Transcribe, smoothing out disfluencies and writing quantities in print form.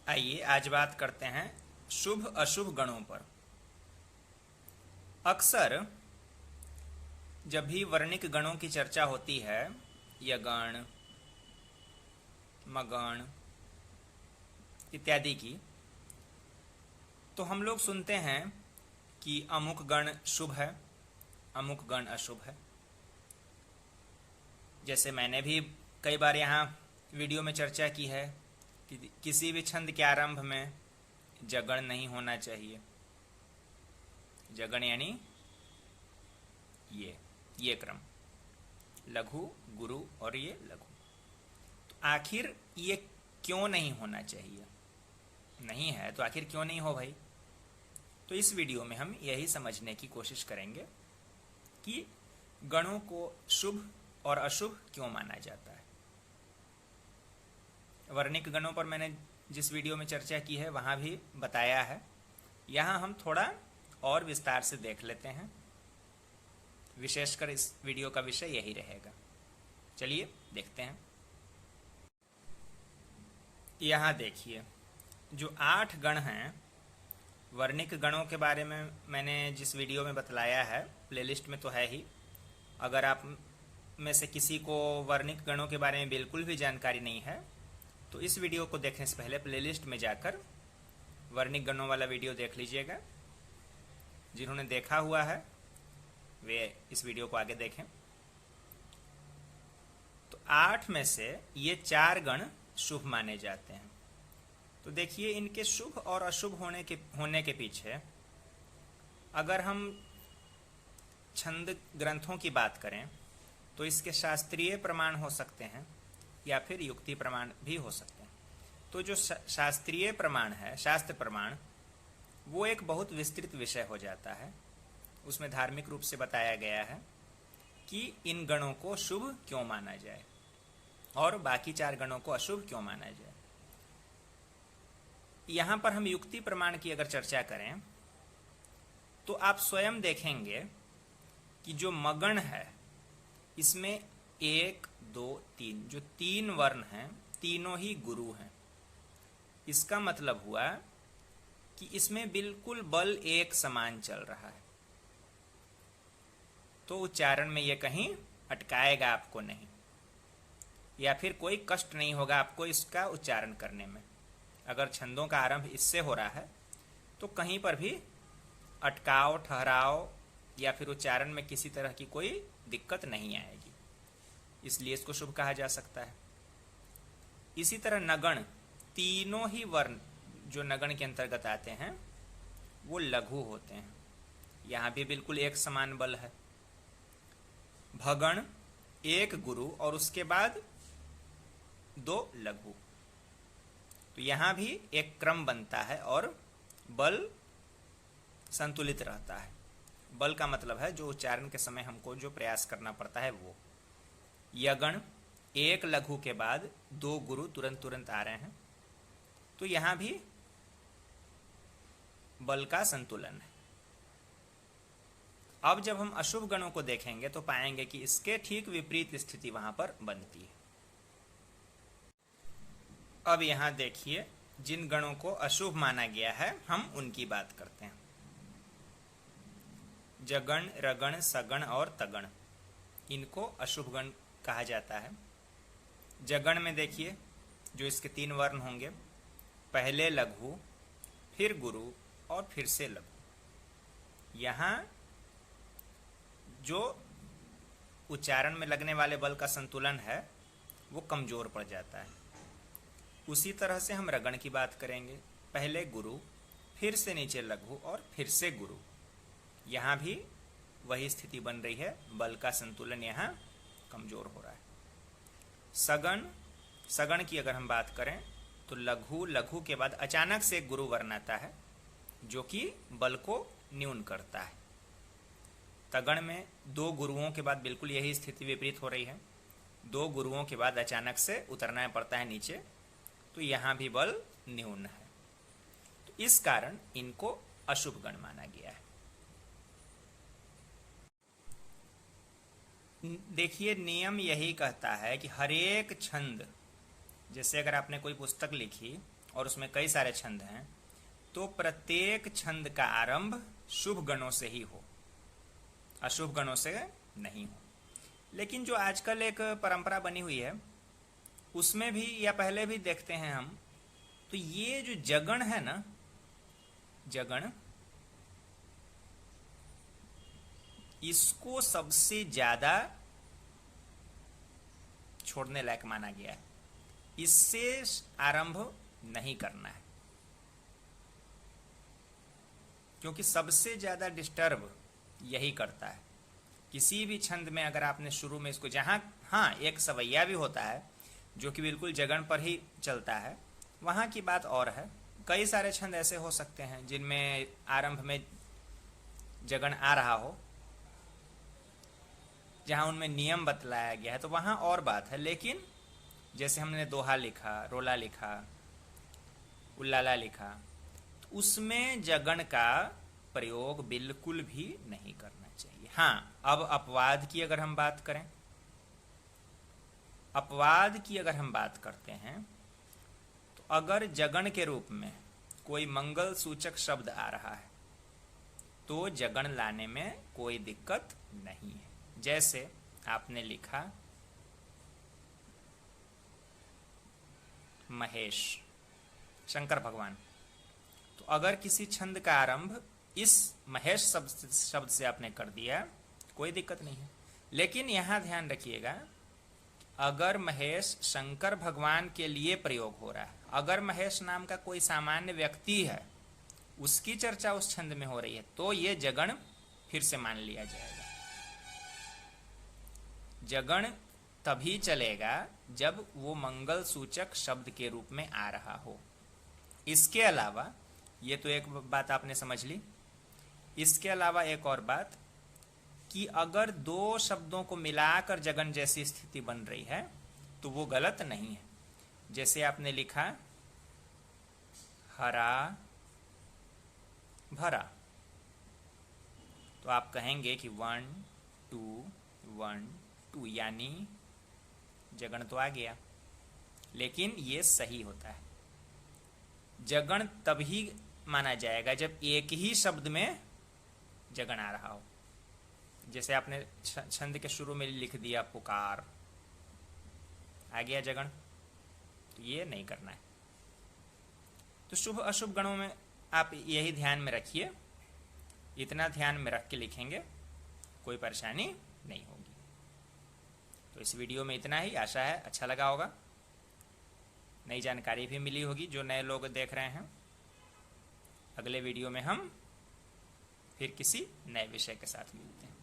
आइए आज बात करते हैं शुभ अशुभ गणों पर। अक्सर जब भी वर्णिक गणों की चर्चा होती है, यगण, मगण इत्यादि की, तो हम लोग सुनते हैं कि अमुक गण शुभ है, अमुक गण अशुभ है। जैसे मैंने भी कई बार यहाँ वीडियो में चर्चा की है कि किसी भी छंद के आरंभ में जगण नहीं होना चाहिए। जगण यानी ये क्रम, लघु, गुरु और ये लघु। तो आखिर ये क्यों नहीं होना चाहिए? नहीं है तो आखिर क्यों नहीं हो भाई? तो इस वीडियो में हम यही समझने की कोशिश करेंगे कि गणों को शुभ और अशुभ क्यों माना जाता है। वर्णिक गणों पर मैंने जिस वीडियो में चर्चा की है वहाँ भी बताया है। यहाँ हम थोड़ा और विस्तार से देख लेते हैं। विशेषकर इस वीडियो का विषय यही रहेगा। चलिए देखते हैं। यहाँ देखिए, जो 8 गण हैं, वर्णिक गणों के बारे में मैंने जिस वीडियो में बतलाया है, प्लेलिस्ट में तो है ही। अगर आप में से किसी को वर्णिक गणों के बारे में बिल्कुल भी जानकारी नहीं है तो इस वीडियो को देखने से पहले प्लेलिस्ट में जाकर वर्णिक गणों वाला वीडियो देख लीजिएगा। जिन्होंने देखा हुआ है वे इस वीडियो को आगे देखें। तो 8 में से ये 4 गण शुभ माने जाते हैं। तो देखिए, इनके शुभ और अशुभ होने के पीछे अगर हम छंद ग्रंथों की बात करें तो इसके शास्त्रीय प्रमाण हो सकते हैं या फिर युक्ति प्रमाण भी हो सकते हैं। तो जो शास्त्रीय प्रमाण है, शास्त्र प्रमाण, वो एक बहुत विस्तृत विषय हो जाता है। उसमें धार्मिक रूप से बताया गया है कि इन गणों को शुभ क्यों माना जाए और बाकी 4 गणों को अशुभ क्यों माना जाए। यहाँ पर हम युक्ति प्रमाण की अगर चर्चा करें तो आप स्वयं देखेंगे कि जो मगण है इसमें 1, 2, 3 जो 3 वर्ण हैं, तीनों ही गुरु हैं। इसका मतलब हुआ कि इसमें बिल्कुल बल एक समान चल रहा है। तो उच्चारण में ये कहीं अटकाएगा आपको नहीं, या फिर कोई कष्ट नहीं होगा आपको इसका उच्चारण करने में। अगर छंदों का आरंभ इससे हो रहा है तो कहीं पर भी अटकाव, ठहराव या फिर उच्चारण में किसी तरह की कोई दिक्कत नहीं आएगी, इसलिए इसको शुभ कहा जा सकता है। इसी तरह नगण, तीनों ही वर्ण जो नगण के अंतर्गत आते हैं वो लघु होते हैं। यहाँ भी बिल्कुल एक समान बल है। भगण 1 गुरु और उसके बाद 2 लघु। तो यहाँ भी एक क्रम बनता है और बल संतुलित रहता है। बल का मतलब है जो उच्चारण के समय हमको जो प्रयास करना पड़ता है वो। यगण 1 लघु के बाद 2 गुरु तुरंत आ रहे हैं, तो यहाँ भी बल का संतुलन है। अब जब हम अशुभ गणों को देखेंगे तो पाएंगे कि इसके ठीक विपरीत स्थिति वहां पर बनती है। अब यहाँ देखिए, जिन गणों को अशुभ माना गया है हम उनकी बात करते हैं। जगण, रगण, सगण और तगण, इनको अशुभ गण कहा जाता है। जगण में देखिए, जो इसके 3 वर्ण होंगे, पहले लघु, फिर गुरु और फिर से लघु। यहाँ जो उच्चारण में लगने वाले बल का संतुलन है वो कमजोर पड़ जाता है। उसी तरह से हम रगण की बात करेंगे, पहले गुरु, फिर से नीचे लघु और फिर से गुरु। यहाँ भी वही स्थिति बन रही है, बल का संतुलन यहाँ कमजोर हो रहा है। सगण की अगर हम बात करें तो लघु के बाद अचानक से एक गुरु वर्ण आता है जो कि बल को न्यून करता है। तगण में 2 गुरुओं के बाद बिल्कुल यही स्थिति विपरीत हो रही है। 2 गुरुओं के बाद अचानक से उतरना पड़ता है नीचे, तो यहाँ भी बल न्यून है। तो इस कारण इनको अशुभ गण माना गया है। देखिए, नियम यही कहता है कि हर एक छंद, जैसे अगर आपने कोई पुस्तक लिखी और उसमें कई सारे छंद हैं, तो प्रत्येक छंद का आरंभ शुभ गणों से ही हो, अशुभ गणों से नहीं हो। लेकिन जो आजकल एक परंपरा बनी हुई है उसमें भी, या पहले भी देखते हैं हम, तो ये जो जगण है ना, जगण, इसको सबसे ज्यादा छोड़ने लायक माना गया है। इससे आरंभ नहीं करना है, क्योंकि सबसे ज्यादा डिस्टर्ब यही करता है। किसी भी छंद में अगर आपने शुरू में इसको, जहां हाँ एक सवैया भी होता है जो कि बिल्कुल जगन पर ही चलता है, वहां की बात और है। कई सारे छंद ऐसे हो सकते हैं जिनमें आरंभ में जगन आ रहा हो, जहां उनमें नियम बतलाया गया है, तो वहां और बात है। लेकिन जैसे हमने दोहा लिखा, रोला लिखा, उल्लाला लिखा, तो उसमें जगन का प्रयोग बिल्कुल भी नहीं करना चाहिए। हाँ, अब अपवाद की अगर हम बात करें, अपवाद की अगर हम बात करते हैं, तो अगर जगन के रूप में कोई मंगल सूचक शब्द आ रहा है तो जगन लाने में कोई दिक्कत नहीं है। जैसे आपने लिखा महेश, शंकर भगवान, तो अगर किसी छंद का आरंभ इस महेश शब्द से आपने कर दिया, कोई दिक्कत नहीं है। लेकिन यहां ध्यान रखिएगा, अगर महेश शंकर भगवान के लिए प्रयोग हो रहा है, अगर महेश नाम का कोई सामान्य व्यक्ति है, उसकी चर्चा उस छंद में हो रही है, तो ये जगण फिर से मान लिया जाएगा। जगण तभी चलेगा जब वो मंगल सूचक शब्द के रूप में आ रहा हो। इसके अलावा, ये तो एक बात आपने समझ ली, इसके अलावा एक और बात कि अगर दो शब्दों को मिलाकर जगन जैसी स्थिति बन रही है तो वो गलत नहीं है। जैसे आपने लिखा हरा भरा, तो आप कहेंगे कि 1 2 1 2, यानी जगन तो आ गया। लेकिन ये सही होता है, जगन तभी माना जाएगा जब एक ही शब्द में जगन आ रहा हो। जैसे आपने छंद के शुरू में लिख दिया पुकार, आ गया जगन, तो ये नहीं करना है। तो शुभ अशुभ गणों में आप यही ध्यान में रखिए, इतना ध्यान में रख के लिखेंगे, कोई परेशानी नहीं होगी। तो इस वीडियो में इतना ही, आशा है अच्छा लगा होगा, नई जानकारी भी मिली होगी जो नए लोग देख रहे हैं। अगले वीडियो में हम फिर किसी नए विषय के साथ मिलते हैं।